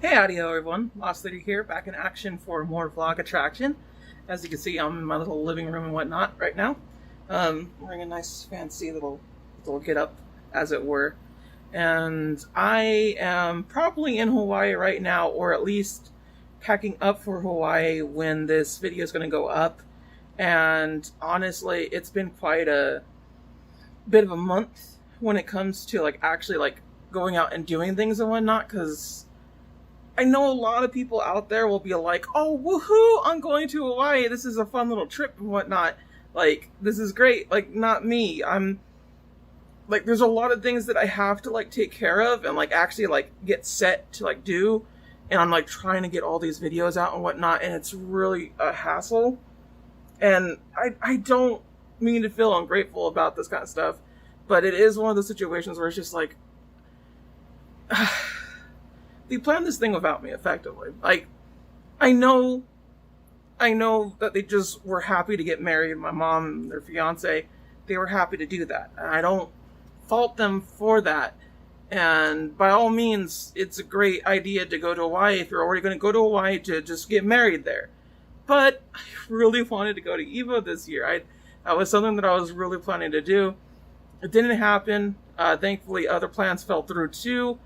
Hey, howdy everyone, Lost Lady here, back in action for more vlog attraction. As you can see, I'm in my little living room and whatnot right now. Wearing a nice fancy little get up, as it were. And I am probably in Hawaii right now, or at least packing up for Hawaii when this video is going to go up. And honestly, it's been quite a bit of a month when it comes to actually going out and doing things and whatnot, because I know a lot of people out there will be like, oh, woohoo, I'm going to Hawaii. This is a fun little trip and whatnot. This is great. Not me. I'm, there's a lot of things that I have to, take care of and, actually, get set to, do. And I'm, trying to get all these videos out and whatnot. And it's really a hassle. And I don't mean to feel ungrateful about this kind of stuff. But it is one of those situations where it's just they planned this thing without me, effectively. I know that they just were happy to get married. My mom and their fiance, they were happy to do that. And I don't fault them for that. And by all means, it's a great idea to go to Hawaii if you're already going to go to Hawaii to just get married there. But I really wanted to go to Evo this year. That was something that I was really planning to do. It didn't happen. Thankfully, other plans fell through too.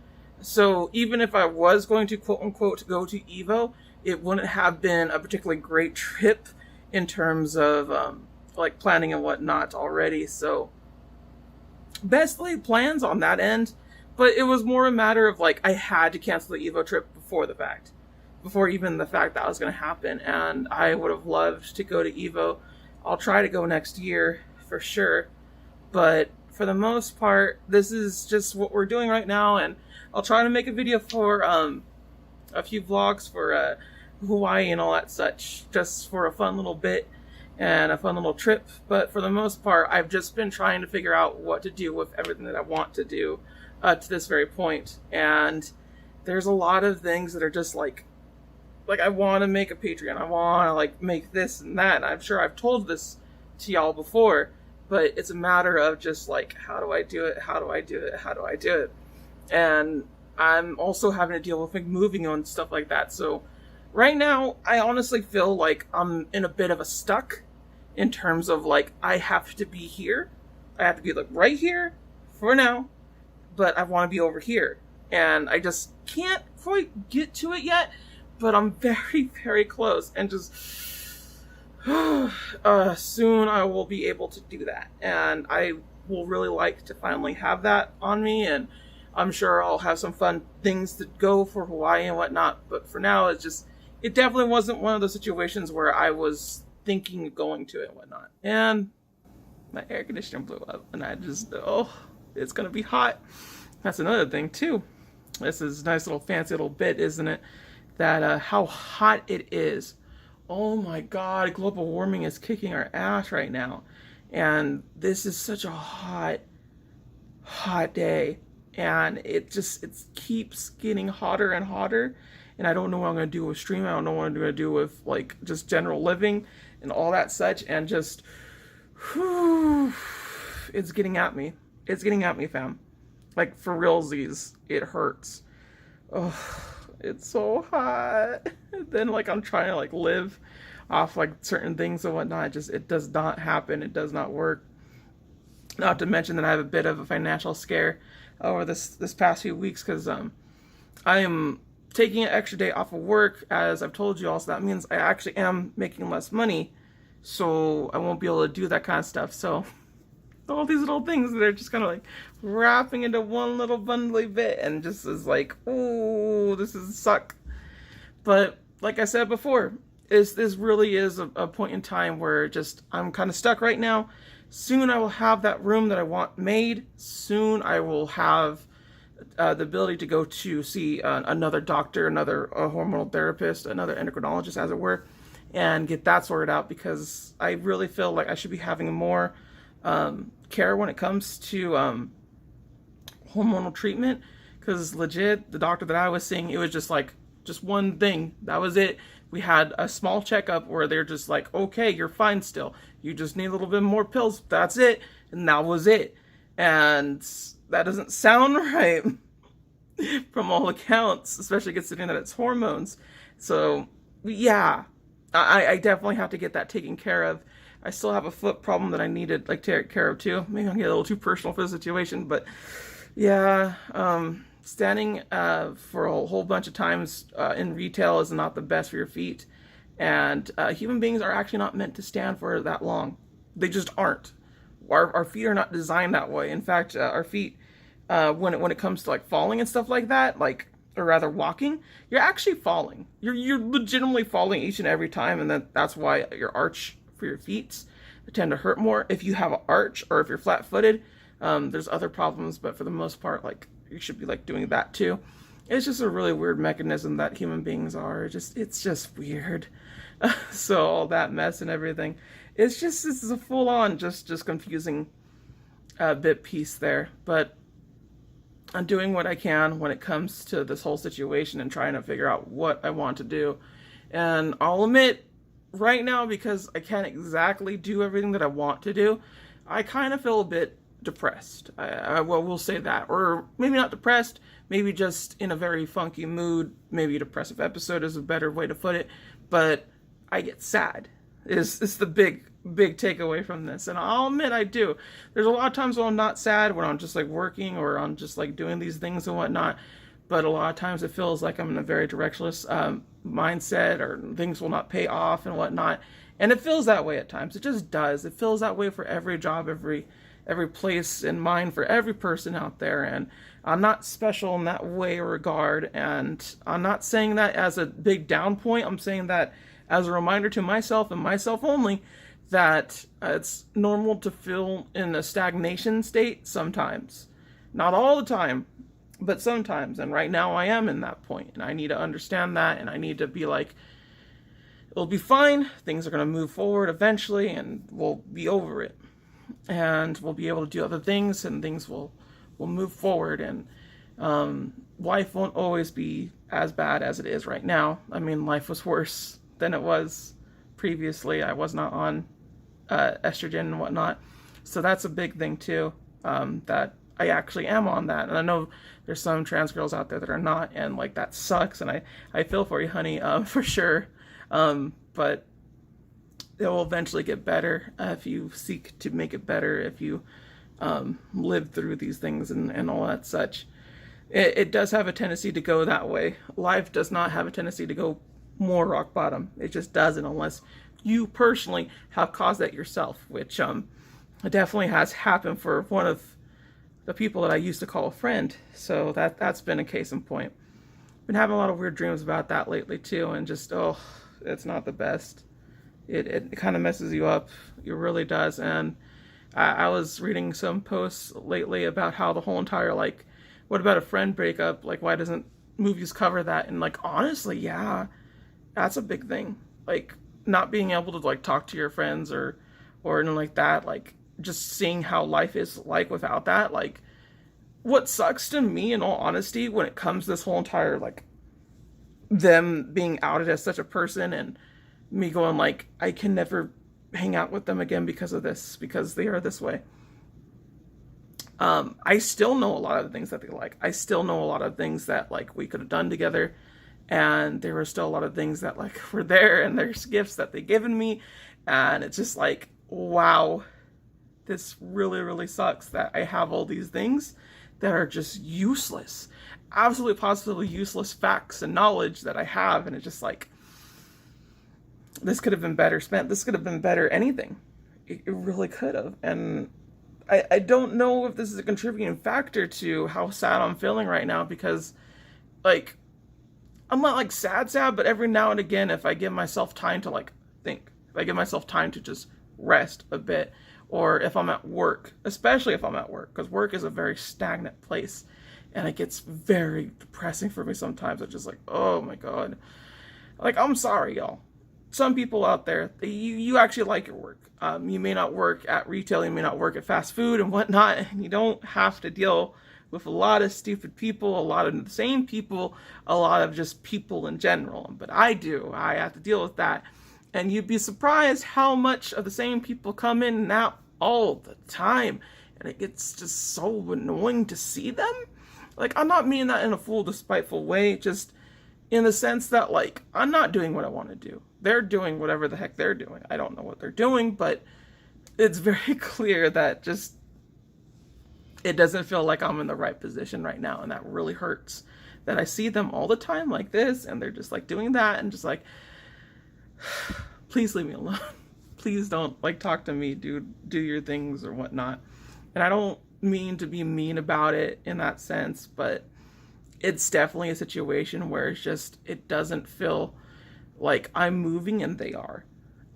So even if I was going to quote unquote go to Evo, it wouldn't have been a particularly great trip in terms of planning and whatnot already. So best laid plans on that end, but it was more a matter of I had to cancel the Evo trip before even the fact that was going to happen. And I would have loved to go to Evo. I'll try to go next year for sure, but for the most part, this is just what we're doing right now. And I'll try to make a video for a few vlogs for Hawaii and all that such, just for a fun little bit and a fun little trip. But for the most part, I've just been trying to figure out what to do with everything that I want to do to this very point. And there's a lot of things that are just I want to make a Patreon. I want to make this and that. And I'm sure I've told this to y'all before, but it's a matter of just how do I do it? How do I do it? How do I do it? And I'm also having to deal with moving and stuff like that. So right now, I honestly feel like I'm in a bit of a stuck in terms of I have to be here. I have to be right here for now, but I want to be over here. And I just can't quite get to it yet, but I'm very, very close. And just soon I will be able to do that. And I will really like to finally have that on me. And I'm sure I'll have some fun things to go for Hawaii and whatnot. But for now, it definitely wasn't one of those situations where I was thinking of going to it and whatnot. And my air conditioner blew up and I just, it's going to be hot. That's another thing too. This is a nice little fancy little bit, isn't it? That how hot it is. Oh my God, global warming is kicking our ass right now. And this is such a hot day. And it keeps getting hotter and hotter. And I don't know what I'm going to do with stream. I don't know what I'm going to do with just general living and all that such. And just, it's getting at me. It's getting at me, fam. For realsies, it hurts. Oh, it's so hot. Then I'm trying to live off certain things and whatnot. It does not happen. It does not work. Not to mention that I have a bit of a financial scare over this past few weeks, because I am taking an extra day off of work, as I've told you all. So that means I actually am making less money, so I won't be able to do that kind of stuff. So all these little things that are just kind of wrapping into one little bundly bit, and just is oh, this is suck. But like I said before, this really is a point in time where I'm kind of stuck right now. Soon I will have that room that I want made. Soon I will have the ability to go to see another doctor, another hormonal therapist, another endocrinologist, as it were, and get that sorted out, because I really feel like I should be having more care when it comes to hormonal treatment. Because legit, the doctor that I was seeing, it was just one thing. That was it. We had a small checkup where they're just okay, you're fine still. You just need a little bit more pills. That's it. And that was it. And that doesn't sound right. from all accounts, especially considering that it's hormones. So yeah, I definitely have to get that taken care of. I still have a foot problem that I need to like take care of too. Maybe I'm getting a little too personal for the situation, but yeah, standing for a whole bunch of times in retail is not the best for your feet, and human beings are actually not meant to stand for that long. They just aren't. Our feet are not designed that way. In fact, our feet, when it comes to like falling and stuff like that, like or rather walking, you're actually falling. You're legitimately falling each and every time, and that's why your arch for your feet tend to hurt more. If you have an arch or if you're flat-footed, there's other problems, but for the most part, like you should be like doing that too. It's just a really weird mechanism that human beings are. It's just weird. So all that mess and everything, this is a full-on just confusing bit piece there. But I'm doing what I can when it comes to this whole situation and trying to figure out what I want to do. And I'll admit, right now, because I can't exactly do everything that I want to do, I kind of feel a bit depressed. Well, we'll say that. Or maybe not depressed, maybe just in a very funky mood. Maybe a depressive episode is a better way to put it. But I get sad. Is the big takeaway from this. And I'll admit I do. There's a lot of times when I'm not sad, when I'm just like working or I'm just like doing these things and whatnot. But a lot of times it feels like I'm in a very directionless mindset, or things will not pay off and whatnot. And it feels that way at times. It just does. It feels that way for every job, every place in mind, for every person out there. And I'm not special in that way or regard. And I'm not saying that as a big down point. I'm saying that as a reminder to myself and myself only that it's normal to feel in a stagnation state sometimes. Not all the time, but sometimes. And right now I am in that point, and I need to understand that, and I need to be like, it'll be fine. Things are going to move forward eventually, and we'll be over it. And we'll be able to do other things, and things will move forward. And life won't always be as bad as it is right now. I mean, life was worse than it was previously. I was not on estrogen and whatnot. So that's a big thing too, that I actually am on that. And I know there's some trans girls out there that are not, and like that sucks. And I feel for you, honey, for sure. But it will eventually get better if you seek to make it better, if you live through these things and all that such. It does have a tendency to go that way. Life does not have a tendency to go more rock bottom. It just doesn't, unless you personally have caused that yourself, which it definitely has happened for one of the people that I used to call a friend. So that's been a case in point. Been having a lot of weird dreams about that lately too, and just it's not the best. It kind of messes you up. It really does. And I was reading some posts lately about how the whole entire, like, what about a friend breakup? Like, why doesn't movies cover that? And like, honestly, yeah, that's a big thing. Like, not being able to like talk to your friends or anything like that. Like, just seeing how life is like without that. Like, what sucks to me, in all honesty, when it comes to this whole entire, like, them being outed as such a person, and me going like, I can never hang out with them again because of this, because they are this way. I still know a lot of the things that they like. I still know a lot of things that like we could have done together, and there were still a lot of things that like were there, and there's gifts that they given me, and it's just like, wow, this really, really sucks that I have all these things that are just useless, absolutely positively useless facts and knowledge that I have, and it's just like, this could have been better spent. This could have been better anything. It really could have. And I don't know if this is a contributing factor to how sad I'm feeling right now, because like, I'm not like sad, but every now and again, if I give myself time to like think, if I give myself time to just rest a bit, or if I'm at work, especially if I'm at work, because work is a very stagnant place, and it gets very depressing for me sometimes. It's just like, oh my God. Like, I'm sorry, y'all. Some people out there, you actually like your work. You may not work at retail, you may not work at fast food and whatnot, and you don't have to deal with a lot of stupid people, a lot of the same people, a lot of just people in general. But I do. I have to deal with that. And you'd be surprised how much of the same people come in and out all the time. And it gets just so annoying to see them. Like, I'm not meaning that in a full despiteful way, just in the sense that, like, I'm not doing what I want to do. They're doing whatever the heck they're doing. I don't know what they're doing, but it's very clear that just it doesn't feel like I'm in the right position right now, and that really hurts. That I see them all the time like this, and they're just like doing that, and just like, please leave me alone. Please don't like talk to me, dude. Do your things or whatnot. And I don't mean to be mean about it in that sense, but it's definitely a situation where it's just, it doesn't feel like I'm moving and they are.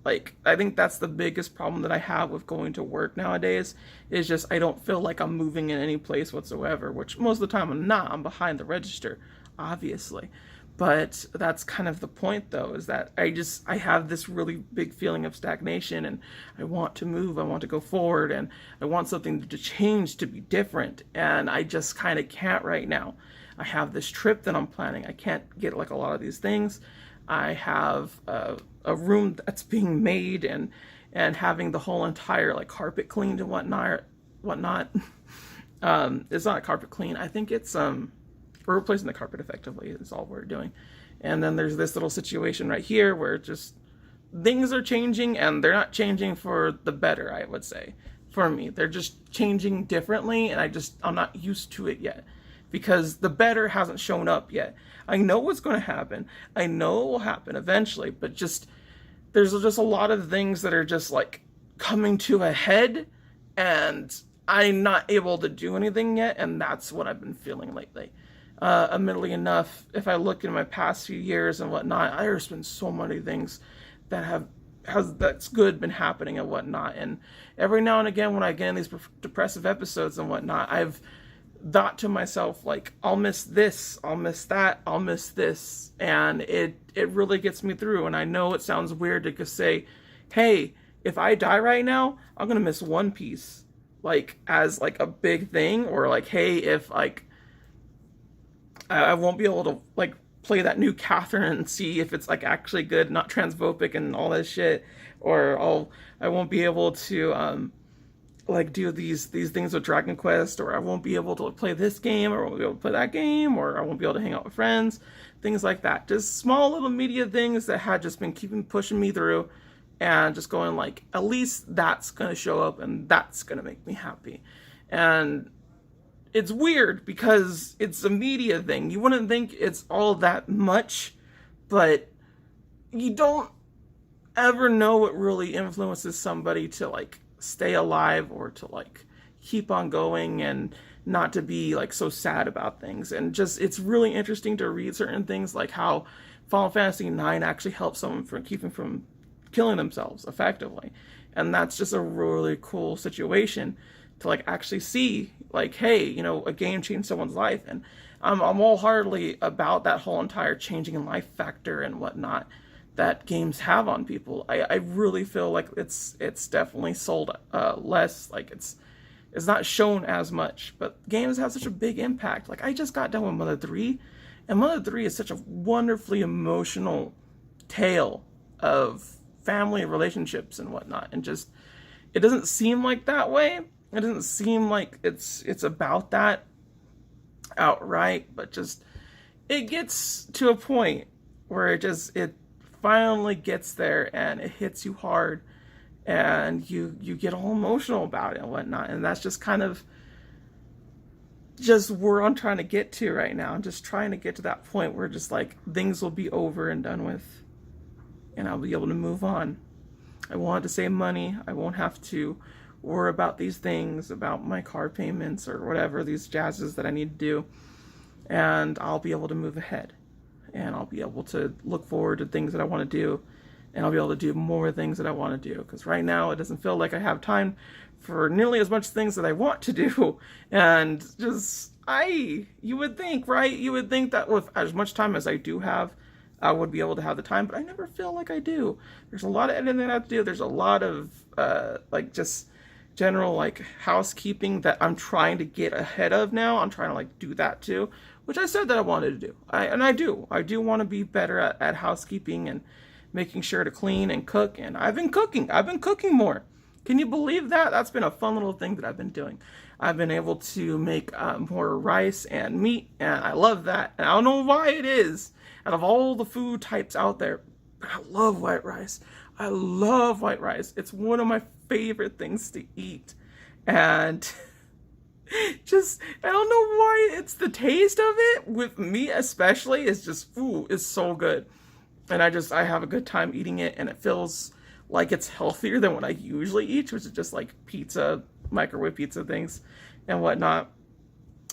Like, I think that's the biggest problem that I have with going to work nowadays, is just I don't feel like I'm moving in any place whatsoever, which most of the time I'm not. I'm behind the register, obviously. But that's kind of the point, though, is that I have this really big feeling of stagnation, and I want to move, I want to go forward, and I want something to change, to be different, and I just kind of can't right now. I have this trip that I'm planning. I can't get like a lot of these things. I have a room that's being made, and having the whole entire like carpet cleaned and whatnot. It's not a carpet clean. I think it's we're replacing the carpet effectively is all we're doing. And then there's this little situation right here where just things are changing, and they're not changing for the better, I would say. For me, they're just changing differently, and I'm not used to it yet, because the better hasn't shown up yet. I know what's going to happen. I know it will happen eventually, but just there's just a lot of things that are just like coming to a head, and I'm not able to do anything yet, and that's what I've been feeling lately. Admittedly enough, if I look in my past few years and whatnot, there's been so many things that that's good been happening and whatnot, and every now and again when I get in these depressive episodes and whatnot, I've thought to myself, like, I'll miss this, I'll miss that, I'll miss this, and it really gets me through. And I know it sounds weird to just say, hey, if I die right now, I'm gonna miss One Piece, like, as like a big thing, or like, hey, if like I won't be able to like play that new Catherine and see if it's like actually good, not transphobic and all that shit, or I won't be able to like do these things with Dragon Quest, or I won't be able to play this game, or I won't be able to play that game, or I won't be able to hang out with friends, things like that. Just small little media things that had just been pushing me through, and just going like, at least that's gonna show up, and that's gonna make me happy. And it's weird because it's a media thing. You wouldn't think it's all that much, but you don't ever know what really influences somebody to like stay alive, or to like keep on going, and not to be like so sad about things. And just, it's really interesting to read certain things, like how Final Fantasy IX actually helps someone from killing themselves effectively. And that's just a really cool situation to like actually see, like, hey, you know, a game changed someone's life. And I'm wholeheartedly about that whole entire changing in life factor and whatnot that games have on people. I really feel like it's definitely sold less, like it's not shown as much, but games have such a big impact. Like, I just got done with Mother 3, and Mother 3 is such a wonderfully emotional tale of family relationships and whatnot, and just, it doesn't seem like that way. It doesn't seem like it's about that outright, but just, it gets to a point where it finally gets there, and it hits you hard, and you get all emotional about it and whatnot. And that's just kind of just where I'm trying to get to right now. I'm just trying to get to that point where just like things will be over and done with, and I'll be able to move on. I want to save money. I won't have to worry about these things, about my car payments or whatever, these jazzes that I need to do, and I'll be able to move ahead. And I'll be able to look forward to things that I want to do, and I'll be able to do more things that I want to do. Because right now it doesn't feel like I have time for nearly as much things that I want to do. And just, you would think, right? You would think that with as much time as I do have, I would be able to have the time, but I never feel like I do. There's a lot of editing that I have to do. There's a lot of like just general like housekeeping that I'm trying to get ahead of now. I'm trying to like do that too, which I said that I wanted to do. I do want to be better at housekeeping and making sure to clean and cook. And I've been cooking more. Can you believe that? That's been a fun little thing that I've been doing. I've been able to make more rice and meat, and I love that. And I don't know why it is. Out of all the food types out there, but I love white rice. I love white rice. It's one of my favorite things to eat. And just, I don't know why, it's the taste of it with meat especially is just, ooh, it's so good. And I have a good time eating it, and it feels like it's healthier than what I usually eat, which is just like pizza, microwave pizza things and whatnot.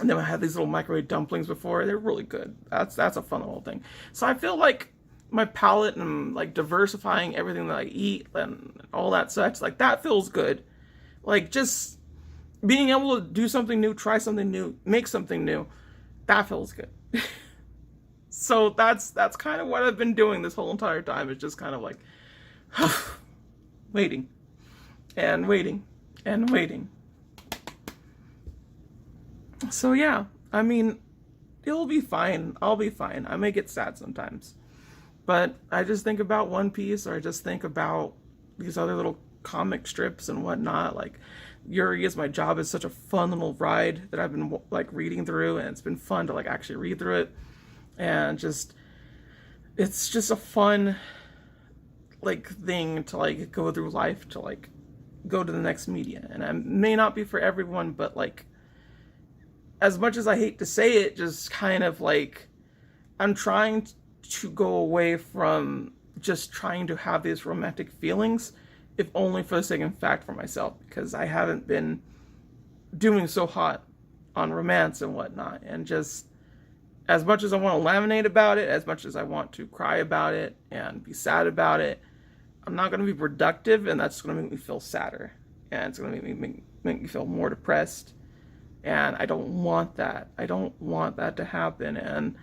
And then I had these little microwave dumplings before. They're really good. That's a fun little thing. So I feel like my palate and like diversifying everything that I eat and all that such, like that feels good. Like just being able to do something new, try something new, make something new, that feels good. So that's kind of what I've been doing this whole entire time. It's just kind of like waiting and waiting and waiting. So yeah, I mean, it'll be fine. I'll be fine. I may get sad sometimes, but I just think about One Piece, or I just think about these other little comic strips and whatnot. Like Yuri is My Job is such a fun little ride that I've been like reading through, and it's been fun to like actually read through it. And just, it's just a fun like thing to like go through life, to like go to the next media. And it may not be for everyone, but like, as much as I hate to say it, just kind of like, I'm trying to go away from just trying to have these romantic feelings, if only for the sake of fact for myself, because I haven't been doing so hot on romance and whatnot. And just, as much as I want to laminate about it, as much as I want to cry about it and be sad about it, I'm not going to be productive, and that's going to make me feel sadder. And it's going to make me feel more depressed. And I don't want that. I don't want that to happen. And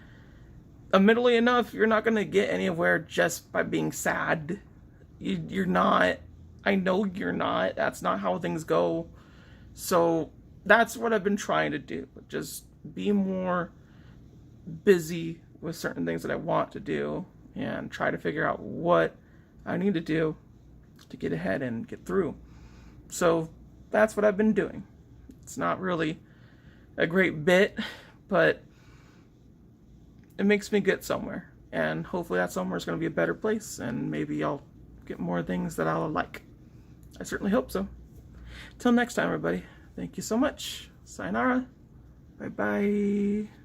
admittedly enough, you're not going to get anywhere just by being sad. You're not. I know you're not. That's not how things go. So that's what I've been trying to do. Just be more busy with certain things that I want to do, and try to figure out what I need to do to get ahead and get through. So that's what I've been doing. It's not really a great bit, but it makes me get somewhere, and hopefully that somewhere is going to be a better place, and maybe I'll get more things that I'll like. I certainly hope so. Till next time, everybody, thank you so much. Sayonara. Bye bye.